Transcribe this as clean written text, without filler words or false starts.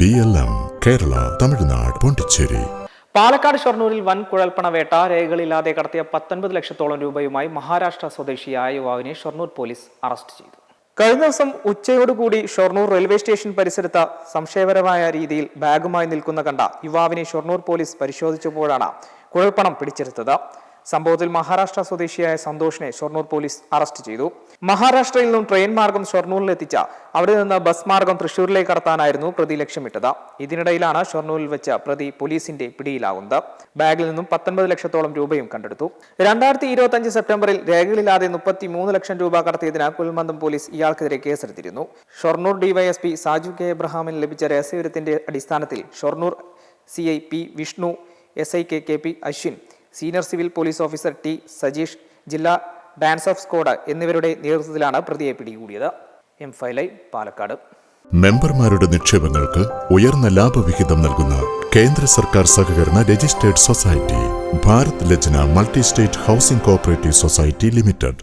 BLM Kerala, Tamil Nadu, Pondicherry. Palakkad ഷൊർണൂരിൽ വൻ കുഴൽപ്പണ വേട്ട. രേഖകളില്ലാതെ കടത്തിയ 19 ലക്ഷത്തോളം രൂപയുമായി മഹാരാഷ്ട്ര സ്വദേശിയായ യുവാവിനെ ഷൊർണൂർ പോലീസ് അറസ്റ്റ് ചെയ്തു. കഴിഞ്ഞ ദിവസം ഉച്ചയോടുകൂടി ഷൊർണൂർ റെയിൽവേ സ്റ്റേഷൻ പരിസരത്ത് സംശയപരമായ രീതിയിൽ ബാഗുമായി നിൽക്കുന്ന കണ്ട യുവാവിനെ ഷൊർണൂർ പോലീസ് പരിശോധിച്ചപ്പോഴാണ് കുഴൽപ്പണം പിടിച്ചെടുത്തത്. സംഭവത്തിൽ മഹാരാഷ്ട്ര സ്വദേശിയായ സന്തോഷിനെ ഷൊർണൂർ പോലീസ് അറസ്റ്റ് ചെയ്തു. മഹാരാഷ്ട്രയിൽ നിന്നും ട്രെയിൻ മാർഗം ഷൊർണൂരിലെത്തിച്ച അവിടെ നിന്ന് ബസ് മാർഗം തൃശൂരിലേക്ക് കടത്താനായിരുന്നു പ്രതി ലക്ഷ്യമിട്ടത്. ഇതിനിടയിലാണ് ഷൊർണൂരിൽ വെച്ച് പ്രതി പോലീസിന്റെ പിടിയിലാകുന്നത്. ബാഗിൽ നിന്നും 19 ലക്ഷത്തോളം രൂപയും കണ്ടെടുത്തു. 2025 സെപ്റ്റംബറിൽ രേഖകളില്ലാതെ 33 ലക്ഷം രൂപ കടത്തിയതിന് കുൽമന്ദം പോലീസ് ഇയാൾക്കെതിരെ കേസെടുത്തിരുന്നു. ഷൊർണൂർ ഡിവൈഎസ്പി സാജു കെ എബ്രഹാമിന് ലഭിച്ച രഹസ്യവിവരത്തിന്റെ അടിസ്ഥാനത്തിൽ Shoranur CI P Vishnu, SI KP Ashwin, senior civil police officer T Sajeesh, ജില്ലാ ഡാൻസ് ഓഫ് സ്ക്വാഡ് എന്നിവരുടെ നേതൃത്വത്തിലാണ് പ്രതിയെ പിടികൂടിയത്. M5 പാലക്കാട്. മെമ്പർമാരുടെ നിക്ഷേപങ്ങൾക്ക് ഉയർന്ന ലാഭവിഹിതം നൽകുന്ന കേന്ദ്ര സർക്കാർ സഹകരണ registered society Bharat Lajna multi state housing cooperative society limited.